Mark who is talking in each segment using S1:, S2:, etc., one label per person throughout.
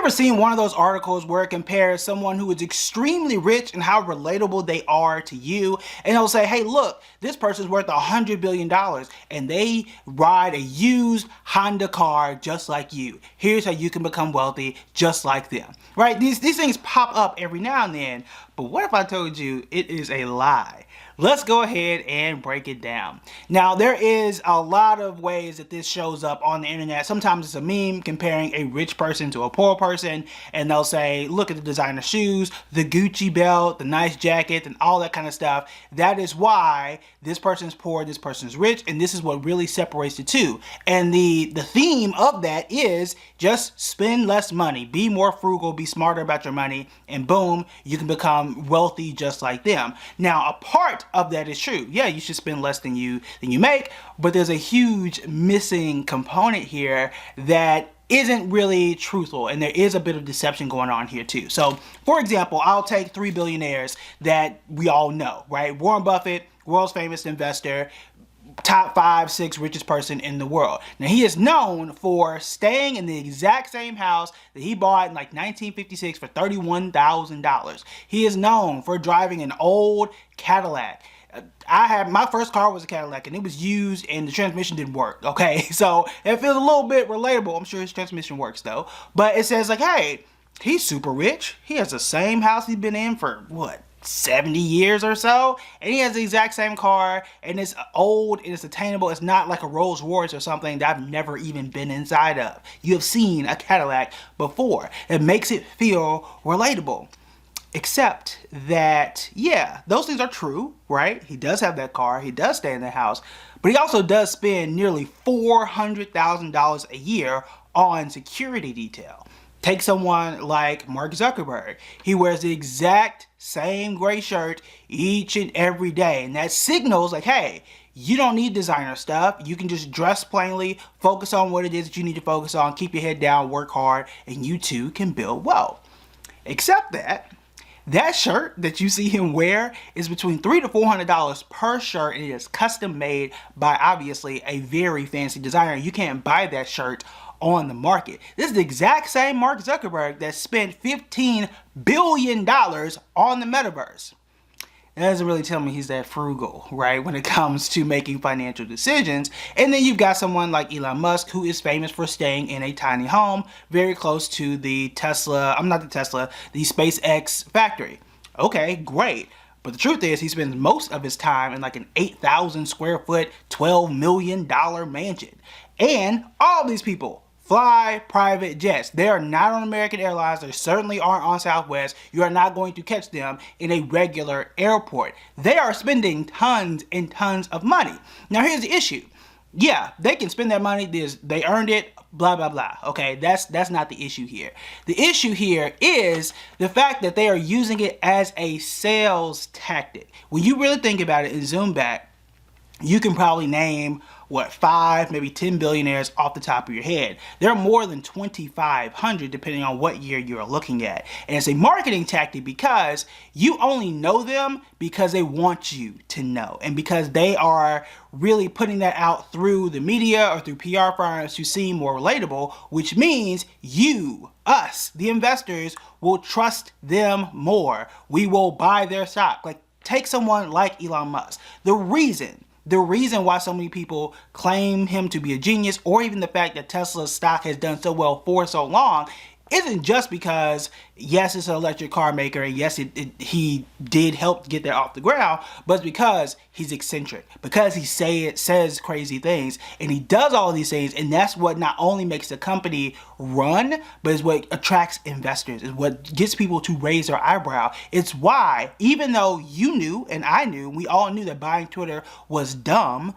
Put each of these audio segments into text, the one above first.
S1: ever seen one of those articles where it compares someone who is extremely rich and how relatable they are to you? And it'll say, hey, look, this person's worth $100 billion and they ride a used Honda car just like you. Here's how you can become wealthy just like them, right? These things pop up every now and then, but what if I told you it is a lie? Let's go ahead and break it down. Now, there is a lot of ways that this shows up on the internet. Sometimes it's a meme comparing a rich person to a poor person, and they'll say, look at the designer shoes, the Gucci belt, the nice jacket, and all that kind of stuff. That is why this person's poor, this person's rich, and this is what really separates the two. And the theme of that is just spend less money, be more frugal, be smarter about your money, and boom, you can become wealthy just like them. Now, a part of that is true. Yeah, you should spend less than you make, but there's a huge missing component here that isn't really truthful, and there is a bit of deception going on here too. So, for example, I'll take 3 billionaires that we all know, right? Warren Buffett, world's famous investor, top 5, 6 richest person in the world. Now, he is known for staying in the exact same house that he bought in like 1956 for $31,000. He is known for driving an old Cadillac. My first car was a Cadillac and it was used and the transmission didn't work, okay? So it feels a little bit relatable. I'm sure his transmission works though. But it says like, hey, he's super rich. He has the same house he's been in for what, 70 years or so, and he has the exact same car, and it's old and it's attainable. It's not like a Rolls Royce or something that I've never even been inside of. You have seen a Cadillac before. It makes it feel relatable. Except that, yeah, those things are true, right? He does have that car, he does stay in the house, but he also does spend nearly $400,000 a year on security detail. Take someone like Mark Zuckerberg. He wears the exact same gray shirt each and every day, and that signals like, hey, you don't need designer stuff. You can just dress plainly, focus on what it is that you need to focus on, keep your head down, work hard, and you too can build wealth. Except that shirt that you see him wear is between $300 to $400 per shirt, and it is custom made by obviously a very fancy designer. You can't buy that shirt on the market. This is the exact same Mark Zuckerberg that spent $15 billion on the metaverse. That doesn't really tell me he's that frugal, right, when it comes to making financial decisions. And then you've got someone like Elon Musk, who is famous for staying in a tiny home very close to the SpaceX factory. Okay, great. But the truth is, he spends most of his time in like an 8,000 square foot, $12 million mansion. And all these people fly private jets. They are not on American Airlines. They certainly aren't on Southwest. You are not going to catch them in a regular airport. They are spending tons and tons of money. Now, here's the issue. Yeah, they can spend their money. They earned it, blah, blah, blah. Okay, that's not the issue here. The issue here is the fact that they are using it as a sales tactic. When you really think about it and zoom back, you can probably name, 5, maybe 10 billionaires off the top of your head. There are more than 2,500 depending on what year you're looking at. And it's a marketing tactic because you only know them because they want you to know. And because they are really putting that out through the media or through PR firms to seem more relatable, which means us, the investors, will trust them more. We will buy their stock. Like, take someone like Elon Musk. The reason why so many people claim him to be a genius, or even the fact that Tesla's stock has done so well for so long, isn't just because, yes, it's an electric car maker, and yes, he did help get that off the ground, but it's because he's eccentric, because he says crazy things, and he does all of these things, and that's what not only makes the company run, but is what attracts investors, is what gets people to raise their eyebrow. It's why, even though you knew, and I knew, we all knew that buying Twitter was dumb,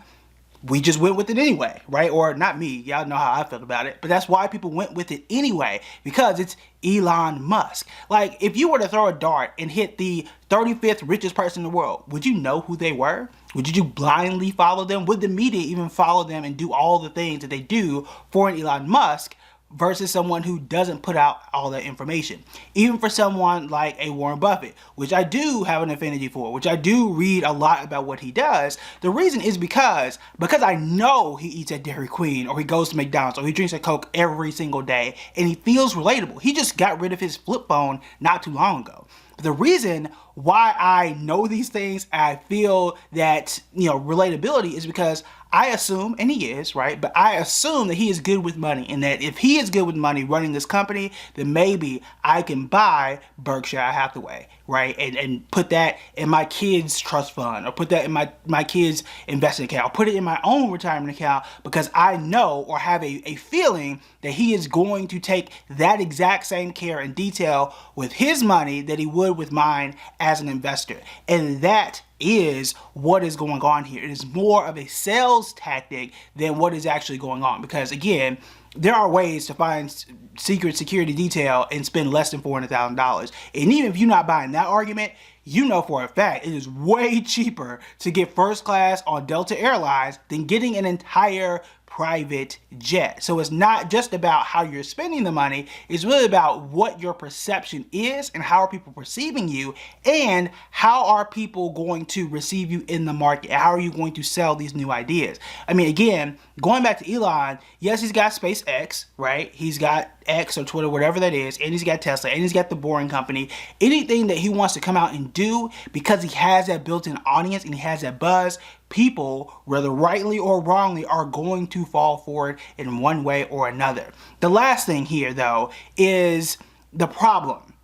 S1: we just went with it anyway, right? Or not me, y'all know how I felt about it, but that's why people went with it anyway, because it's Elon Musk. Like, if you were to throw a dart and hit the 35th richest person in the world, would you know who they were? Would you blindly follow them? Would the media even follow them and do all the things that they do for an Elon Musk? versus someone who doesn't put out all that information. Even for someone like a Warren Buffett, which I do have an affinity for, which I do read a lot about what he does, the reason is because I know he eats at Dairy Queen, or he goes to McDonald's, or he drinks a Coke every single day, and he feels relatable. He just got rid of his flip phone not too long ago. But the reason why I know these things, I feel that, relatability, is because I assume, and he is, right? But I assume that he is good with money, and that if he is good with money running this company, then maybe I can buy Berkshire Hathaway, right? And put that in my kids' trust fund, or put that in my kids' investment account, or put it in my own retirement account, because I know, or have a feeling that he is going to take that exact same care and detail with his money that he would with mine as an investor. And that is what is going on here. It is more of a sales tactic than what is actually going on, because again, there are ways to find secret security detail and spend less than $400,000. And even if you're not buying that argument, you know for a fact it is way cheaper to get first class on Delta Airlines than getting an entire private jet. So it's not just about how you're spending the money, it's really about what your perception is, and how are people perceiving you, and how are people going to receive you in the market, how are you going to sell these new ideas. I mean, again, going back to Elon, yes, he's got SpaceX, right? He's got X or Twitter, whatever that is, and he's got Tesla, and he's got the Boring Company. Anything that he wants to come out and do, because he has that built-in audience and he has that buzz, people, whether rightly or wrongly, are going to fall for it in one way or another. The last thing here, though, is the problem.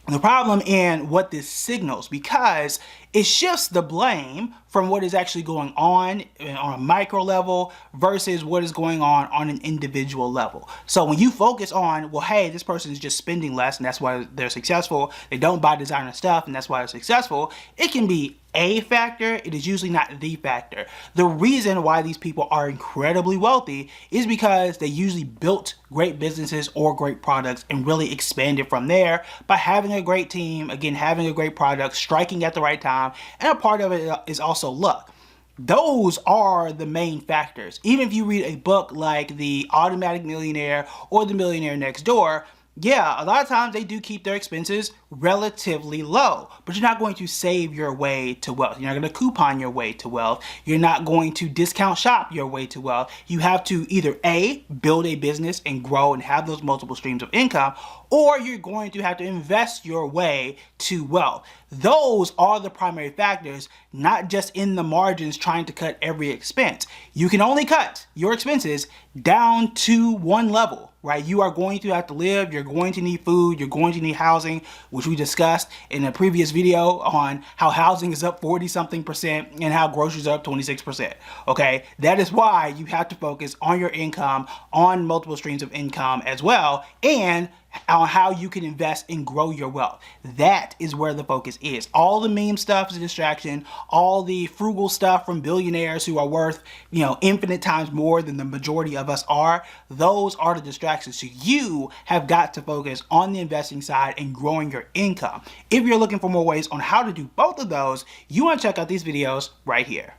S1: The problem in what this signals, because it shifts the blame from what is actually going on a micro level versus what is going on an individual level. So when you focus on, well, hey, this person is just spending less and that's why they're successful, they don't buy designer stuff and that's why they're successful, it can be a factor. It is usually not the factor. The reason why these people are incredibly wealthy is because they usually built great businesses or great products and really expanded from there by having a great team, again, having a great product, striking at the right time, and a part of it is also luck. Those are the main factors. Even if you read a book like The Automatic Millionaire or The Millionaire Next Door, yeah, a lot of times they do keep their expenses relatively low, but you're not going to save your way to wealth. You're not going to coupon your way to wealth. You're not going to discount shop your way to wealth. You have to either A, build a business and grow and have those multiple streams of income, or you're going to have to invest your way to wealth. Those are the primary factors, not just in the margins trying to cut every expense. You can only cut your expenses down to one level, right? You are going to have to live, you're going to need food, you're going to need housing, which we discussed in a previous video on how housing is up 40-something% and how groceries are up 26%, okay? That is why you have to focus on your income, on multiple streams of income as well, and on how you can invest and grow your wealth. That is where the focus is. All the meme stuff is a distraction. All the frugal stuff from billionaires who are worth, infinite times more than the majority of us are, those are the distractions. So you have got to focus on the investing side and growing your income. If you're looking for more ways on how to do both of those, you want to check out these videos right here.